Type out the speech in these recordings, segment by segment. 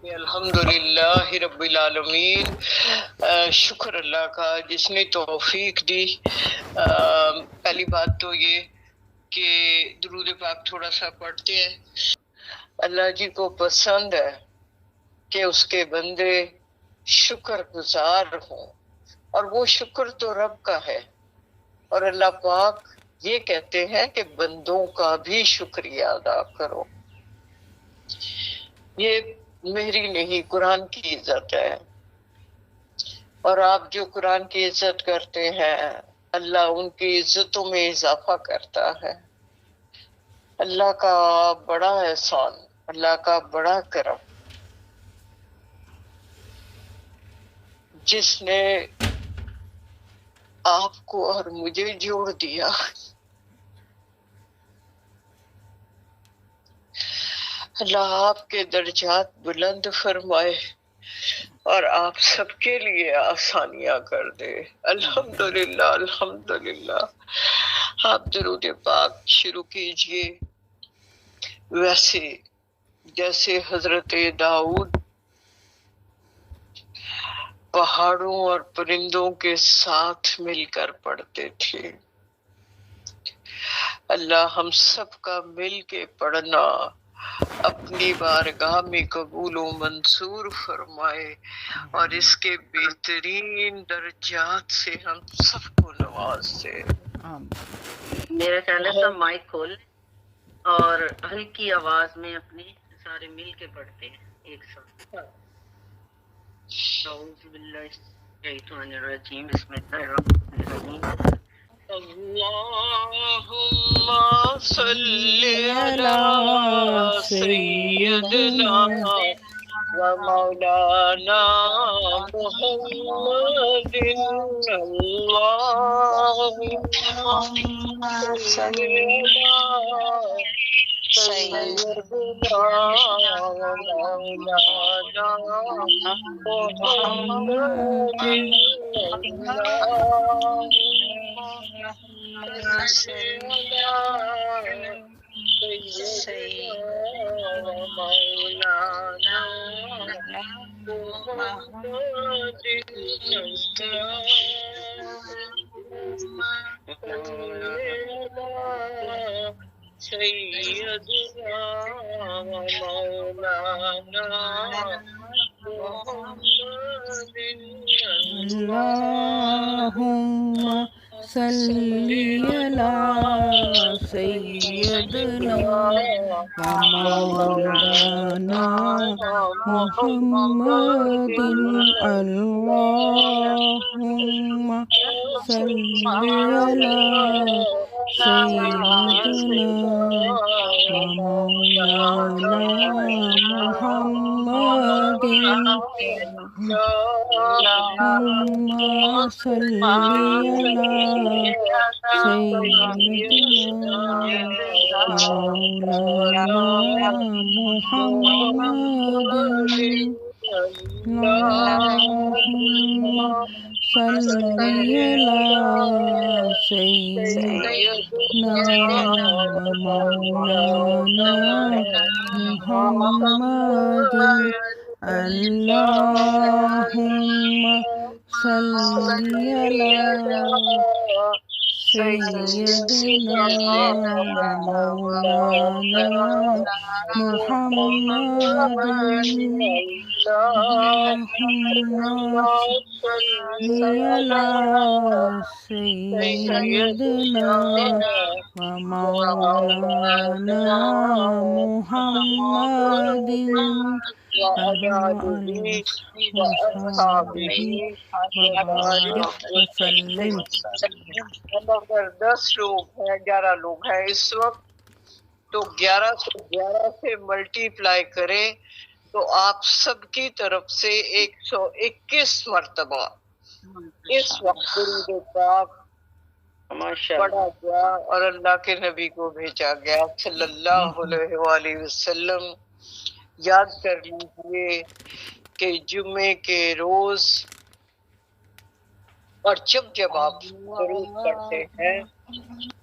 الحمدللہ رب العالمین، شکر اللہ کا جس نے توفیق دی۔ پہلی بات تو یہ کہ درود پاک تھوڑا سا پڑھتے ہیں۔ اللہ جی کو پسند ہے کہ اس کے بندے شکر گزار ہوں، اور وہ شکر تو رب کا ہے، اور اللہ پاک یہ کہتے ہیں کہ بندوں کا بھی شکریہ ادا کرو۔ یہ میری نہیں، قرآن کی عزت ہے، اور آپ جو قرآن کی عزت کرتے ہیں اللہ ان کی عزتوں میں اضافہ کرتا ہے۔ اللہ کا بڑا احسان، اللہ کا بڑا کرم، جس نے آپ کو اور مجھے جوڑ دیا۔ اللہ آپ کے درجات بلند فرمائے اور آپ سب کے لیے آسانیاں کر دے۔ الحمدللہ الحمدللہ۔ آپ درود پاک شروع کیجئے ویسے جیسے حضرت داؤد پہاڑوں اور پرندوں کے ساتھ مل کر پڑھتے تھے۔ اللہ ہم سب کا مل کے پڑھنا اپنی بارگاہ میں قبول و منظور فرمائے، اور اس کے بہترین درجات سے ہم سب کو نواز دے۔ میرا خیال ہے سب مائک کھول لیں اور ہلکی آواز میں اپنے سارے مل کے پڑھتے ہیں ایک ساتھ۔ اعوذ باللہ الشیطان الرجیم، بسم اللہ الرحمن الرحیم۔ اللہم صلی علی سیدنا و مولانا محمد، اللہم صلی علی سیدنا و مولانا محمد، اللہم صلی علی سیدنا و مولانا محمد، اللہم صلی علی سیدنا و مولانا محمد، اللہم صلی علی سیدنا مولانا محمد، اللہم صلی علی سیدنا مولانا محمد، اللہم صلی علی سیدنا مولانا محمد، اللہم صلی علی سیدنا مولانا محمد وسلم۔ اگر 10 لوگ ہیں، 11 لوگ ہیں اس وقت، تو 11 سے ملٹی پلائی کریں تو آپ سب کی طرف سے 121 مرتبہ اس وقت درود پاک پڑھا گیا اور اللہ کے نبی کو بھیجا گیا صلی اللہ علیہ وآلہ وسلم۔ یاد کر لیجئے کہ جمعے کے روز اور جب آپ درود پڑھتے ہیں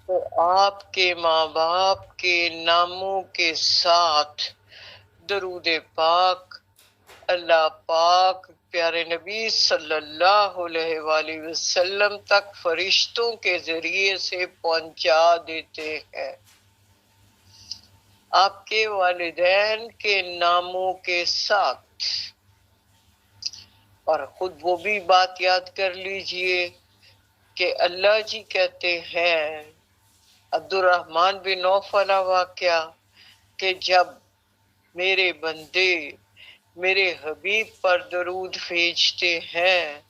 تو آپ کے ماں باپ کے ناموں کے ساتھ درود پاک اللہ پاک پیارے نبی صلی اللہ علیہ وآلہ وسلم تک فرشتوں کے ذریعے سے پہنچا دیتے ہیں، آپ کے والدین کے ناموں کے ساتھ۔ اور خود وہ بھی بات یاد کر لیجئے کہ اللہ جی کہتے ہیں، عبد الرحمن بن عوف والا واقعہ، کہ جب میرے بندے میرے حبیب پر درود بھیجتے ہیں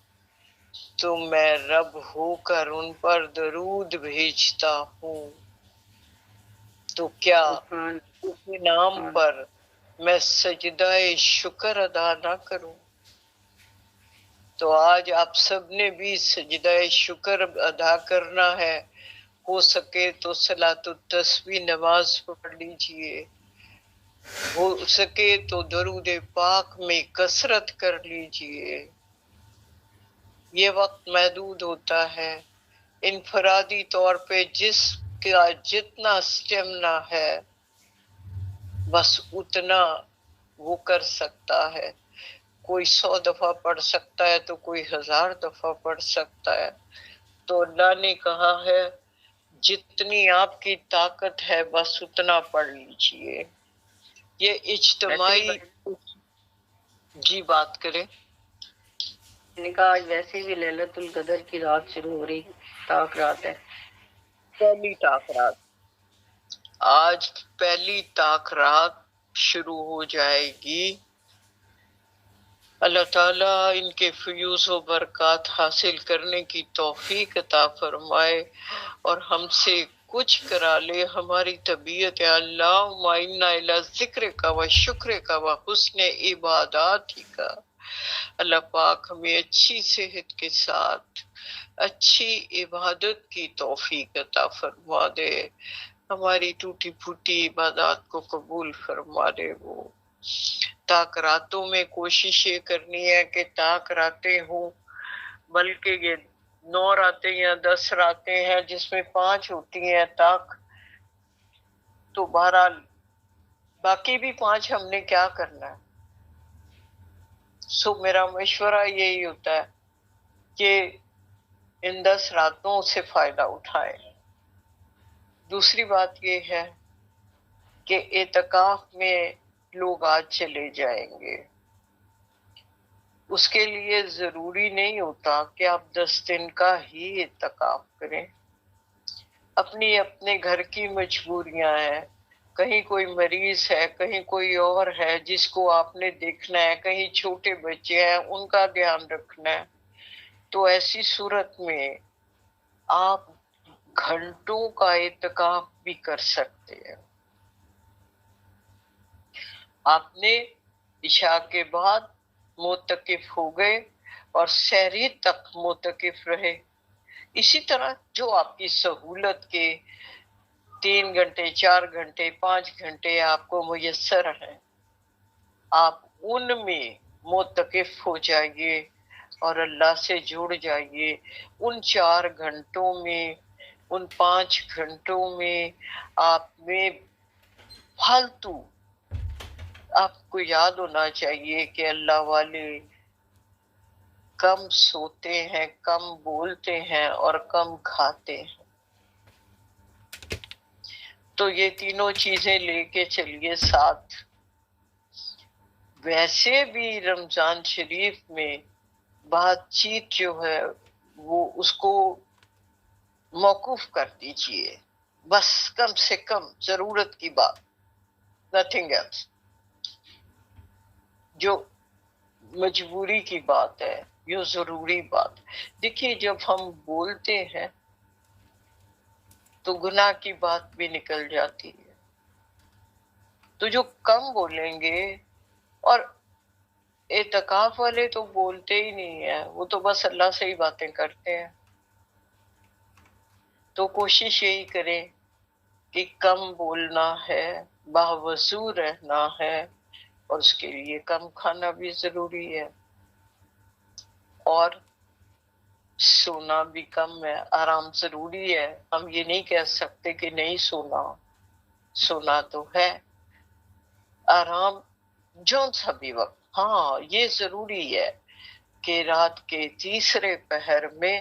تو میں رب ہو کر ان پر درود بھیجتا ہوں، تو کیا سبحان اس نام اللہ۔ پر میں سجدہ شکر ادا نہ کروں؟ تو آج آپ سب نے بھی سجدہ شکر ادا کرنا ہے، ہو سکے تو صلاۃ التسبیح نماز پڑھ لیجئے، ہو سکے تو درود پاک میں کثرت کر لیجئے۔ یہ وقت محدود ہوتا ہے، انفرادی طور پہ جس کا جتنا اسٹیمنا ہے بس اتنا وہ کر سکتا ہے۔ کوئی 100 دفعہ پڑھ سکتا ہے تو کوئی 1000 دفعہ پڑھ سکتا ہے۔ تو اللہ نے کہا ہے جتنی آپ کی طاقت ہے بس اتنا پڑھ لیجئے۔ یہ ویسے اجتماعی بھی جی بات کریں۔ میں نے کہا آج ویسے بھی للیلۃ القدر کی رات شروع ہو رہی، طاق رات ہے۔ پہلی طاق رات، آج پہلی طاق رات شروع ہو جائے گی۔ اللہ تعالیٰ ان کے فیوز و برکات حاصل کرنے کی توفیق عطا فرمائے اور ہم سے کچھ کرا لے ہماری طبیعت۔ اللہم انا الی ذکرک و شکرک و حسن عبادات کا۔ اللہ پاک ہمیں اچھی صحت کے ساتھ اچھی عبادت کی توفیق عطا فرما دے، ہماری ٹوٹی پھوٹی عبادات کو قبول فرما دے۔ وہ طاق راتوں میں کوشش یہ کرنی ہے کہ طاق راتیں ہوں، بلکہ یہ 9 راتیں یا 10 راتیں ہیں جس میں 5 ہوتی ہیں طاق، تو بہرحال باقی بھی 5 ہم نے کیا کرنا ہے۔ سو میرا مشورہ یہی ہوتا ہے کہ ان 10 راتوں سے فائدہ اٹھائیں۔ دوسری بات یہ ہے کہ اعتکاف میں لوگ آج چلے جائیں گے، اس کے لیے ضروری نہیں ہوتا کہ آپ 10 دن کا ہی اعتکاف کریں۔ اپنی اپنے گھر کی مجبوریاں ہیں، کہیں کوئی مریض ہے، کہیں کوئی اور ہے جس کو آپ نے دیکھنا ہے، کہیں چھوٹے بچے ہیں ان کا دھیان رکھنا ہے، تو ایسی صورت میں آپ گھنٹوں کا اعتکاف بھی کر سکتے ہیں۔ آپ نے عشاء کے بعد معتکف ہو گئے اور سحری تک معتکف رہے، اسی طرح جو آپ کی سہولت کے 3 گھنٹے 4 گھنٹے 5 گھنٹے آپ کو میسر ہیں، آپ ان میں معتکف ہو جائیے اور اللہ سے جڑ جائیے۔ ان 4 گھنٹوں میں، ان 5 گھنٹوں میں آپ میں فالتو آپ کو یاد ہونا چاہیے کہ اللہ والے کم سوتے ہیں، کم بولتے ہیں اور کم کھاتے ہیں۔ تو یہ تینوں چیزیں لے کے چلیے ساتھ۔ ویسے بھی رمضان شریف میں بات چیت جو ہے وہ اس کو موقوف کر دیجئے، بس کم سے کم ضرورت کی بات، نتھنگ ایلس۔ جو مجبوری کی بات ہے، جو ضروری بات، دیکھیے جب ہم بولتے ہیں تو گناہ کی بات بھی نکل جاتی ہے، تو جو کم بولیں گے، اور اعتکاف والے تو بولتے ہی نہیں ہیں، وہ تو بس اللہ سے ہی باتیں کرتے ہیں، تو کوشش یہی کریں کہ کم بولنا ہے، باوضو رہنا ہے، اور اس کے لیے کم کھانا بھی ضروری ہے، اور سونا بھی کم ہے، آرام ضروری ہے۔ ہم یہ نہیں کہہ سکتے کہ نہیں سونا، سونا تو ہے، آرام جون سا بھی وقت ہاں یہ ضروری ہے کہ رات کے تیسرے پہر میں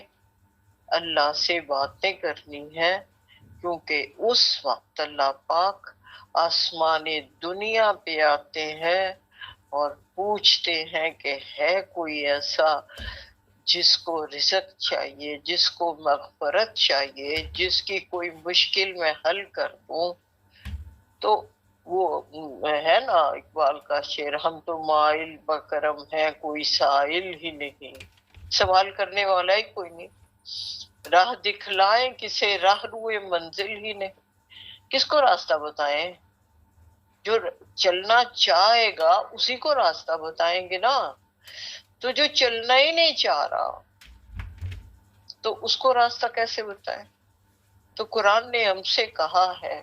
اللہ سے باتیں کرنی ہیں، کیونکہ اس وقت اللہ پاک آسمان دنیا پہ آتے ہیں اور پوچھتے ہیں کہ ہے کوئی ایسا جس کو رزق چاہیے، جس کو مغفرت چاہیے، جس کی کوئی مشکل میں حل کر دوں. تو وہ ہے نا اقبال کا شعر، ہم تو مائل بکرم ہے کوئی سائل ہی نہیں، سوال کرنے والا ہی کوئی نہیں، راہ دکھلائیں کسے راہ روئے منزل ہی نہیں. کس کو راستہ بتائیں؟ جو چلنا چاہے گا اسی کو راستہ بتائیں گے نا. تو جو چلنا ہی نہیں چاہ رہا تو اس کو راستہ کیسے بتائیں؟ تو قرآن نے ہم سے کہا ہے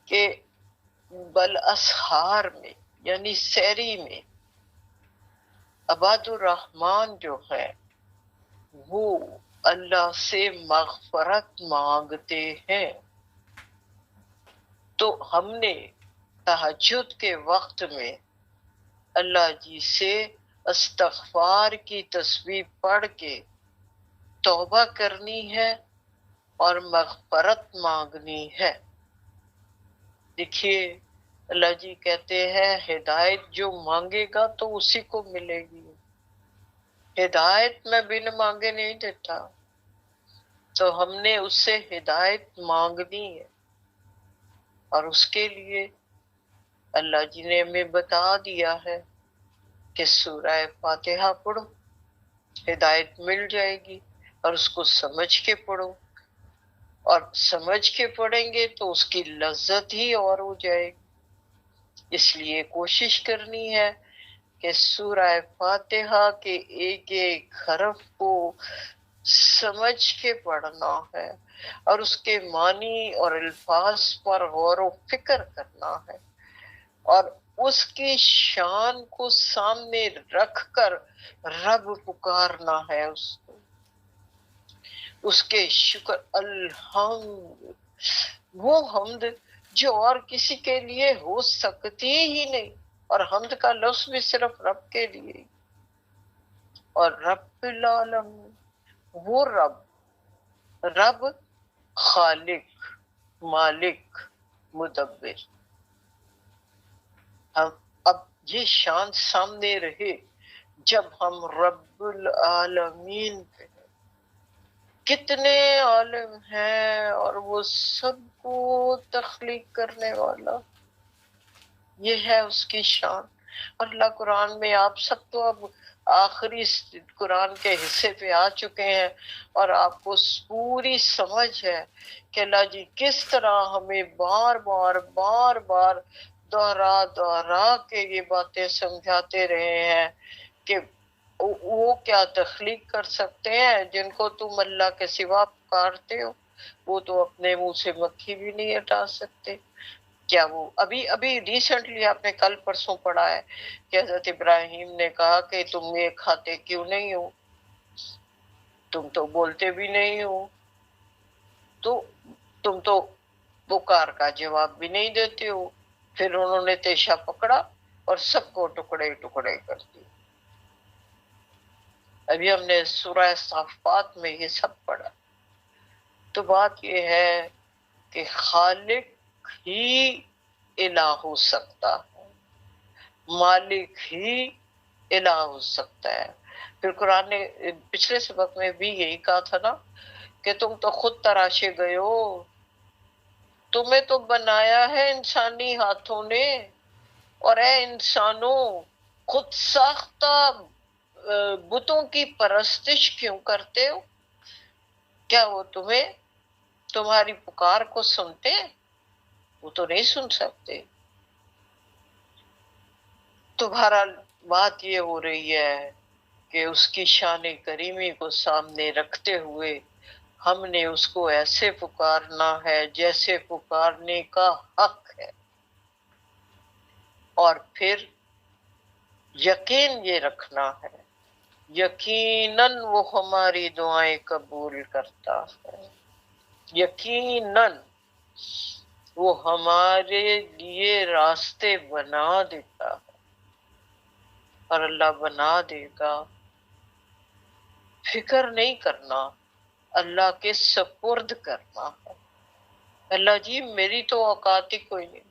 کہ بالاسحار میں یعنی سحری میں عباد الرحمن جو ہے وہ اللہ سے مغفرت مانگتے ہیں. تو ہم نے تہجد کے وقت میں اللہ جی سے استغفار کی تسبیح پڑھ کے توبہ کرنی ہے اور مغفرت مانگنی ہے. دیکھیے اللہ جی کہتے ہیں ہدایت جو مانگے گا تو اسی کو ملے گی، ہدایت میں بن مانگے نہیں دیتا. تو ہم نے اس سے ہدایت مانگنی ہے، اور اس کے لیے اللہ جی نے ہمیں بتا دیا ہے کہ سورہ فاتحہ پڑھو، ہدایت مل جائے گی، اور اس کو سمجھ کے پڑھو، اور سمجھ کے پڑھیں گے تو اس کی لذت ہی اور ہو جائے گی. اس لیے کوشش کرنی ہے کہ سورہ فاتحہ کے ایک ایک حرف کو سمجھ کے پڑھنا ہے، اور اس کے معنی اور الفاظ پر غور و فکر کرنا ہے، اور اس کی شان کو سامنے رکھ کر رب پکارنا ہے، اس کے شکر الحمد، وہ حمد جو اور کسی کے لیے ہو سکتی ہی نہیں، اور حمد کا لفظ بھی صرف رب کے لیے. اور رب العالمین وہ رب خالق مالک مدبر. ہم اب یہ شان سامنے رہے جب ہم رب العالمین پہ کتنے عالم ہیں اور وہ سب کو تخلیق کرنے والا، یہ ہے اس کی شان. اور اللہ قرآن میں آپ سب تو اب آخری قرآن کے حصے پہ آ چکے ہیں اور آپ کو پوری سمجھ ہے کہ اللہ جی کس طرح ہمیں بار بار دوہرا کے یہ باتیں سمجھاتے رہے ہیں کہ وہ کیا تخلیق کر سکتے ہیں جن کو تم اللہ کے سوا پکارتے ہو، وہ تو اپنے منہ سے مکھی بھی نہیں ہٹا سکتے. کیا وہ ابھی ریسنٹلی آپ نے کل پرسوں پڑھا ہے کہ حضرت ابراہیم نے کہا کہ تم یہ کھاتے کیوں نہیں ہو، تم تو بولتے بھی نہیں ہو، تو تم تو پکار کا جواب بھی نہیں دیتے ہو. پھر انہوں نے تیشا پکڑا اور سب کو ٹکڑے ٹکڑے کر دی. ابھی ہم نے سورہ صافات میں یہ سب پڑھا. تو بات یہ ہے کہ خالق ہی الہ ہو سکتا ہے، مالک ہی الہ ہو سکتا ہے. پھر قرآن نے پچھلے سبق میں بھی یہی کہا تھا نا کہ تم تو خود تراشے گئے ہو، تمہیں تو بنایا ہے انسانی ہاتھوں نے، اور اے انسانوں خود ساختہ بتوں کی پرستش کیوں کرتے ہو؟ کیا وہ تمہاری پکار کو سنتے ہیں؟ وہ تو نہیں سن سکتے. تو بہرحال بات یہ ہو رہی ہے کہ اس کی شان کریمی کو سامنے رکھتے ہوئے ہم نے اس کو ایسے پکارنا ہے جیسے پکارنے کا حق ہے، اور پھر یقین یہ رکھنا ہے یقیناً وہ ہماری دعائیں قبول کرتا ہے، یقیناً وہ ہمارے لیے راستے بنا دیتا ہے. اور اللہ بنا دے گا. فکر نہیں کرنا، اللہ کے سپرد کرنا ہے. اللہ جی میری تو اوقات ہی کوئی نہیں،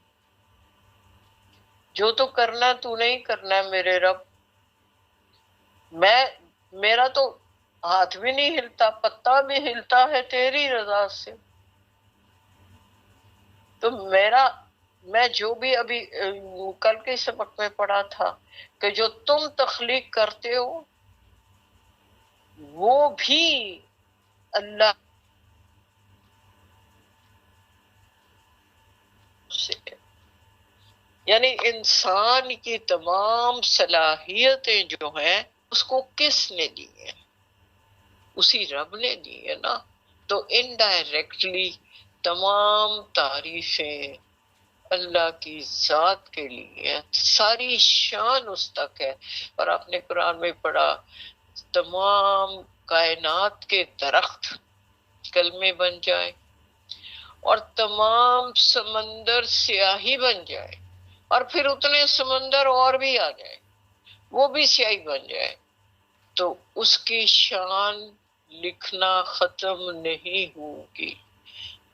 جو تو کرنا تو نہیں کرنا ہے میرے رب. میرا تو ہاتھ بھی نہیں ہلتا، پتا بھی ہلتا ہے تیری رضا سے. تو میں جو بھی ابھی کل کے سبق میں پڑھا تھا کہ جو تم تخلیق کرتے ہو وہ بھی اللہ سے، یعنی انسان کی تمام صلاحیتیں جو ہیں اس کو کس نے دی ہیں؟ اسی رب نے دی ہے نا. تو انڈائریکٹلی تمام تعریفیں اللہ کی ذات کے لیے ہیں، ساری شان اس تک ہے. اور آپ نے قرآن میں پڑھا تمام کائنات کے درخت کلمے بن جائے اور تمام سمندر سیاہی بن جائے اور پھر اتنے سمندر اور بھی آ جائے وہ بھی سیاہی بن جائے تو اس کی شان لکھنا ختم نہیں ہوگی.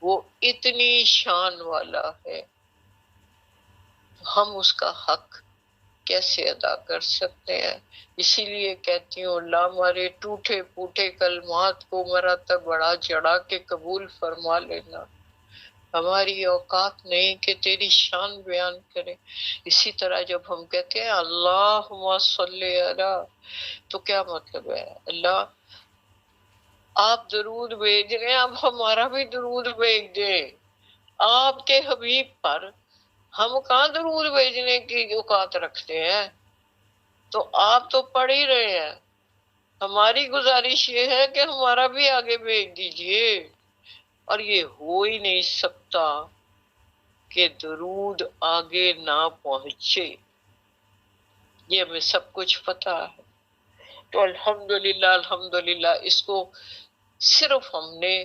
وہ اتنی شان والا ہے، ہم اس کا حق کیسے ادا کر سکتے ہیں؟ اسی لیے کہتی ہوں اللہ ہمارے ٹوٹے پوٹے کلمات کو مرتب بڑا چڑھا کے قبول فرما لینا. ہماری اوقات نہیں کہ تیری شان بیان کرے. اسی طرح جب ہم کہتے ہیں اللہم صلی علی، تو کیا مطلب ہے؟ اللہ آپ درود بھیج رہے ہیں، اب ہمارا بھی درود بھیج دیں آپ کے حبیب پر. ہم کہاں درود بھیجنے کی اوقات رکھتے ہیں؟ تو آپ تو پڑھ ہی رہے ہیں. ہماری گزارش یہ ہے کہ ہمارا بھی آگے بھیج دیجئے. اور یہ ہو ہی نہیں سکتا کہ درود آگے نہ پہنچے، یہ ہمیں سب کچھ پتا ہے. تو الحمدللہ الحمدللہ اس کو صرف ہم نے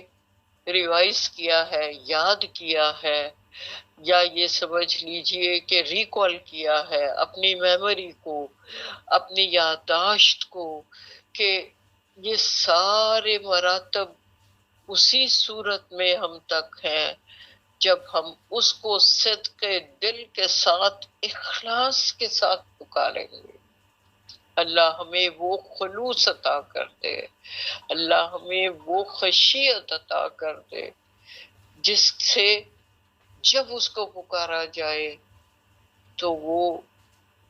ریوائز کیا ہے، یاد کیا ہے، یا یہ سمجھ لیجئے کہ ریکال کیا ہے اپنی میموری کو، اپنی یادداشت کو، کہ یہ سارے مراتب اسی صورت میں ہم تک ہیں جب ہم اس کو صدق دل کے ساتھ اخلاص کے ساتھ پکاریں گے. اللہ ہمیں وہ خلوص عطا کر دے، اللہ ہمیں وہ خشیت عطا کر دے جس سے جب اس کو پکارا جائے تو وہ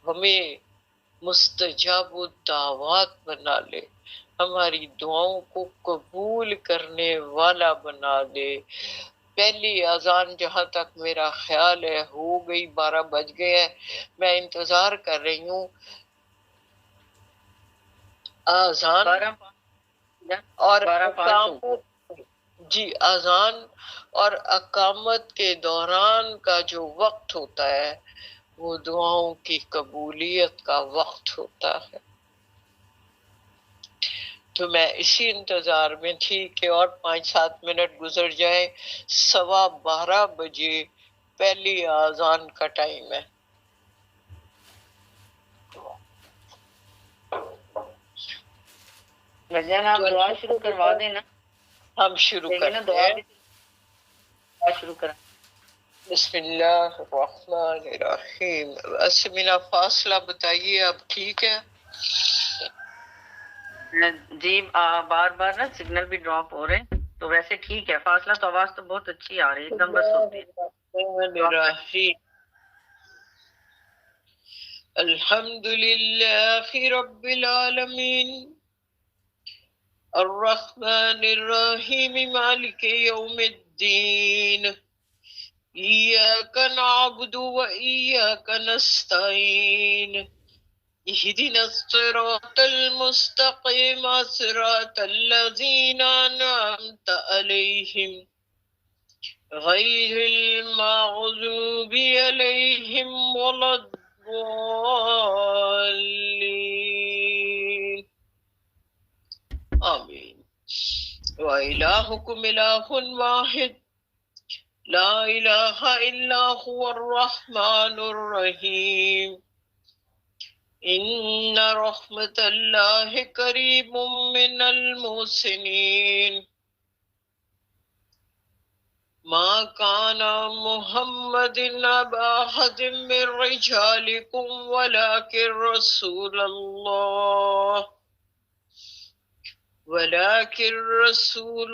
ہمیں مستجاب الدعوات بنا لے، ہماری دعاؤں کو قبول کرنے والا بنا دے. پہلی اذان جہاں تک میرا خیال ہے ہو گئی، 12 بج گئے ہیں. میں انتظار کر رہی ہوں اذان اور اقامت. جی اذان اور اقامت کے دوران کا جو وقت ہوتا ہے وہ دعاؤں کی قبولیت کا وقت ہوتا ہے. تو میں اسی انتظار میں تھی کہ اور 5-7 منٹ گزر جائے. 12:15 بجے پہلی اذان کا ٹائم ہے. آپ دعا شروع کروا دینا. ہم شروع کرتے ہیں. شروع کریں. بسم اللہ الرحمن الرحیم. بس میرا فاصلہ بتائیے اب ٹھیک ہے؟ جی بار بار نا سگنل بھی ڈراپ ہو رہے ہیں تو ویسے ٹھیک ہے. فاصلہ تو آواز تو بہت اچھی آ رہی ہے، ایک دم بس ہوتی ہے. الحمد للہ رب العالمین الرحمن الرحیم مالک یوم الدین ایاک نعبد و ایاک نستعین اهدنا الصراط المستقیم صراط الذین انعمت علیہم غیر المغضوب علیہم ولا الضالین آمین. وَإِلَٰهُكُمْ إِلَٰهٌ وَاحِدٌ لَا إِلَٰهَ إِلَّا هُوَ الرَّحْمَٰنُ الرَّحِيمُ إن رحمة الله قريب من المحسنين ما كان محمد أبا أحد من رجالكم ولكن رسول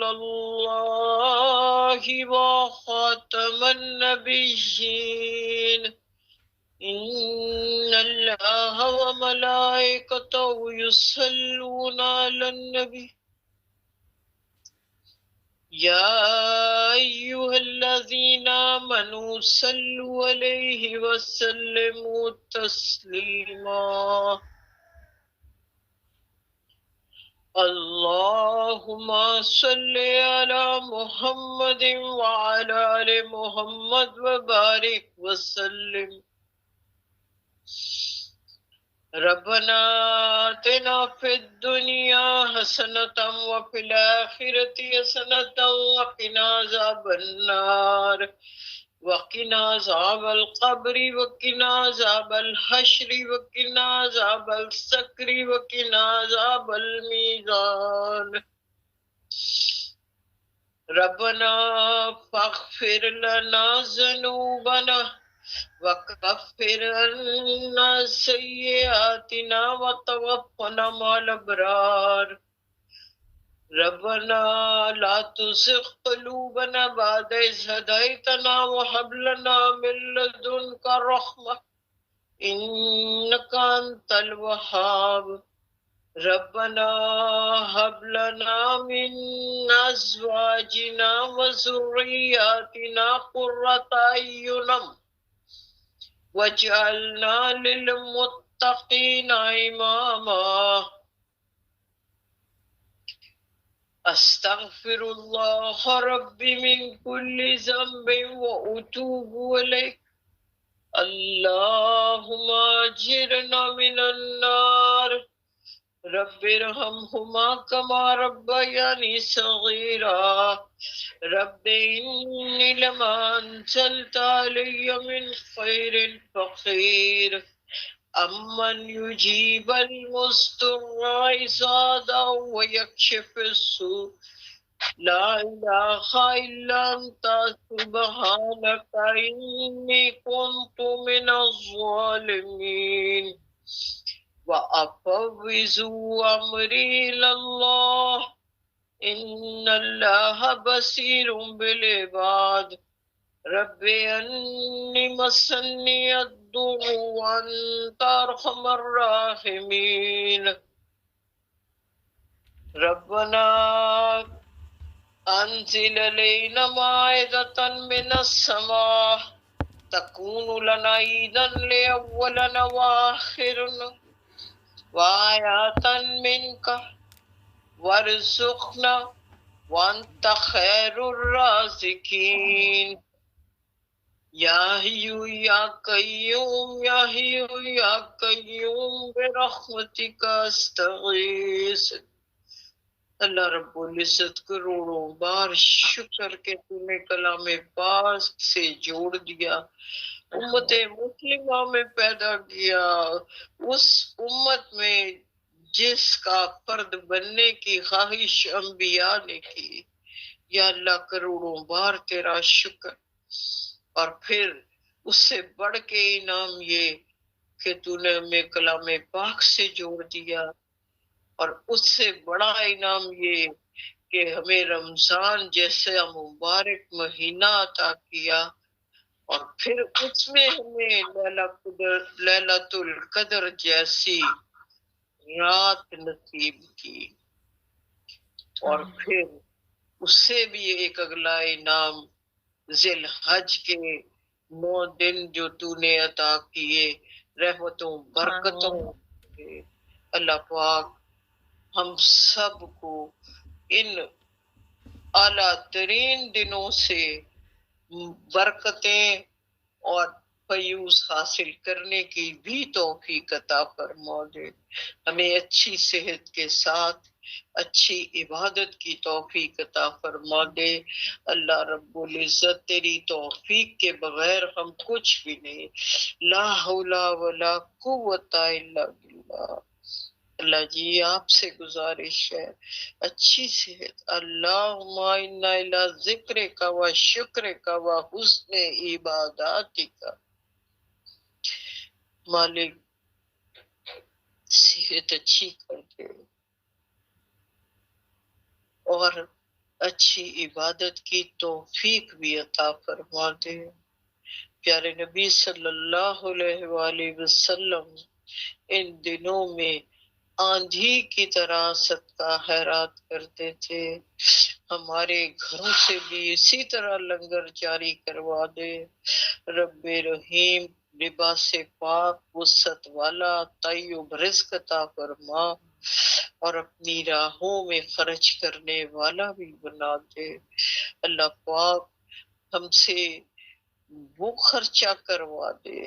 الله وخاتم النبيين إن الله وملائكته يصلون على النبي يا أيها الذين آمنوا صلوا عليه وسلموا تسليما اللهم صل على محمد وعلى آل محمد وبارك وسلم ربنا آتنا في الدنيا حسنة وفي الآخرة حسنة وقنا عذاب النار وقنا عذاب القبر وقنا عذاب الحشر وقنا عذاب السكر وقنا عذاب الميزان ربنا فاغفر لنا ذنوبنا وكفر عنا سيئاتنا وتوفنا مع الأبرار ربنا لا تزغ قلوبنا بعد إذ هديتنا وهب لنا من لدنك رحمة إنك أنت الوهاب ربنا هب لنا من أزواجنا وذرياتنا قرة أعين واجعلنا للمتقين إماما أستغفر الله ربي من كل ذنب وأتوب إليك اللهم أجرنا من النار رب ارحمهما كما ربياني صغيرا رب إني لما أنزلت علي من خير فقير أمن يجيب المضطر إذا دعاه ويكشف السوء لا إله إلا أنت سبحانك إني كنت من الظالمين وأفوض أمري إلى الله إن الله بصير بالعباد رب أني مسني الضر وأنت أرحم الراحمين ربنا أنزل علينا مائدة من السماء تكون لنا عيدا لأولنا وآخرنا وآية منك وارزقنا وأنت خير الرازقين يا حي يا قيوم يا حي يا قيوم برحمتك استغيث اللہ رب العزت کروڑوں بار شکر کہ تم نے کلام پاک سے جوڑ دیا امت مسلمہ میں پیدا کیا اس امت میں جس کا فرد بننے کی خواہش انبیاء نے کی یا اللہ کروڑوں بار تیرا شکر اور پھر اس سے بڑھ کے انعام یہ کہ تو نے ہمیں کلام پاک سے جوڑ دیا اور اس سے بڑا انعام یہ کہ ہمیں رمضان جیسا مبارک مہینہ عطا کیا اور پھر اس میں ہمیں لیلۃ القدر جیسی رات نصیب کی اور پھر اس سے بھی ایک اگلا انعام ذی الحج کے 9 دن جو تو نے عطا کیے رحمتوں برکتوں کے اللہ پاک ہم سب کو ان اعلیٰ ترین دنوں سے برکتیں اور فیوز حاصل کرنے کی بھی توفیق عطا فرما دے ہمیں اچھی صحت کے ساتھ اچھی عبادت کی توفیق عطا فرما دے۔ اللہ رب العزت تیری توفیق کے بغیر ہم کچھ بھی نہیں، لا حول ولا قوت الا باللہ۔ اللہ جی آپ سے گزارش ہے اچھی صحت، اللہم انا الی ذکرک و شکرک و حسن عباداتک۔ مالک صحت اچھی کر دے اور اچھی عبادت کی توفیق بھی عطا فرما دے۔ پیارے نبی صلی اللہ علیہ وآلہ وسلم ان دنوں میں آندھی کی طرح صدقہ خیرات کرتے تھے، ہمارے گھروں سے بھی اسی طرح لنگر جاری کروا دے۔ رب رحیم لباس پاک وسعت والا طیب رزق عطا فرما اور اپنی راہوں میں خرچ کرنے والا بھی بنا دے۔ اللہ پاک ہم سے وہ خرچہ کروا دے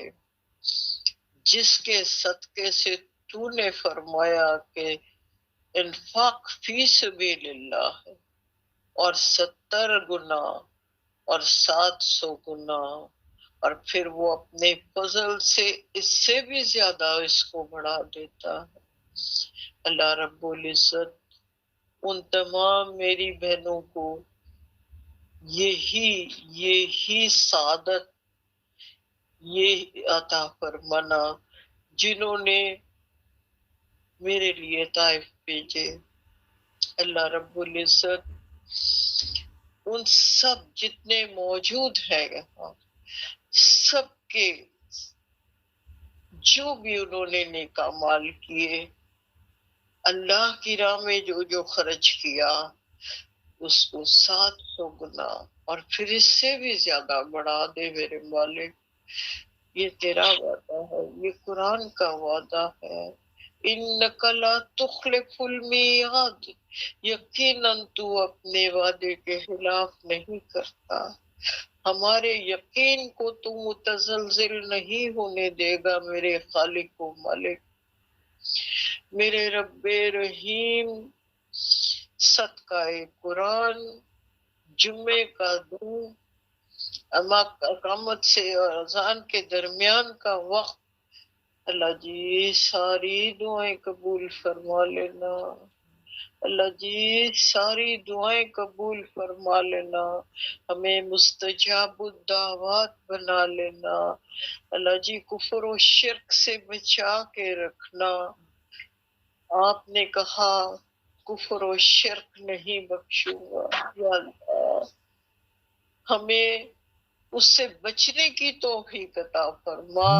جس کے صدقے سے تو نے فرمایا کہ انفاق فی سبیل اللہ ہے، اور 70 گنا اور 700 گنا، اور پھر وہ اپنے فضل سے اس سے بھی زیادہ اس کو بڑھا دیتا ہے۔ اللہ رب العزت ان تمام میری بہنوں کو یہی سعادت یہ عطا فرمانا جنہوں نے میرے لیے طائف بھیجے۔ اللہ رب العزت ان سب جتنے موجود ہیں یہاں، سب کے جو بھی انہوں نے نیک اعمال کیے، اللہ کی راہ میں جو خرچ کیا، اس کو 700 گنا اور پھر اس سے بھی زیادہ بڑھا دے میرے مالک۔ یہ تیرا وعدہ ہے، یہ قرآن کا وعدہ ہے، انک لا تخلف المیعاد، یقیناً تو اپنے وعدے کے خلاف نہیں کرتا۔ ہمارے یقین کو تو متزلزل نہیں ہونے دے گا میرے خالق و مالک، میرے رب رحیم۔ صدقہ قرآن، جمعے کا دن، اقامت سے اور اذان کے درمیان کا وقت، اللہ جی ساری دعائیں قبول فرما لینا، اللہ جی ساری دعائیں قبول فرما لینا، ہمیں مستجاب الدعوات بنا لینا، اللہ جی کفر و شرک سے بچا کے رکھنا۔ آپ نے کہا کفر و شرک نہیں بخشوں گا، یا اللہ ہمیں اس سے بچنے کی توفیق عطا فرما۔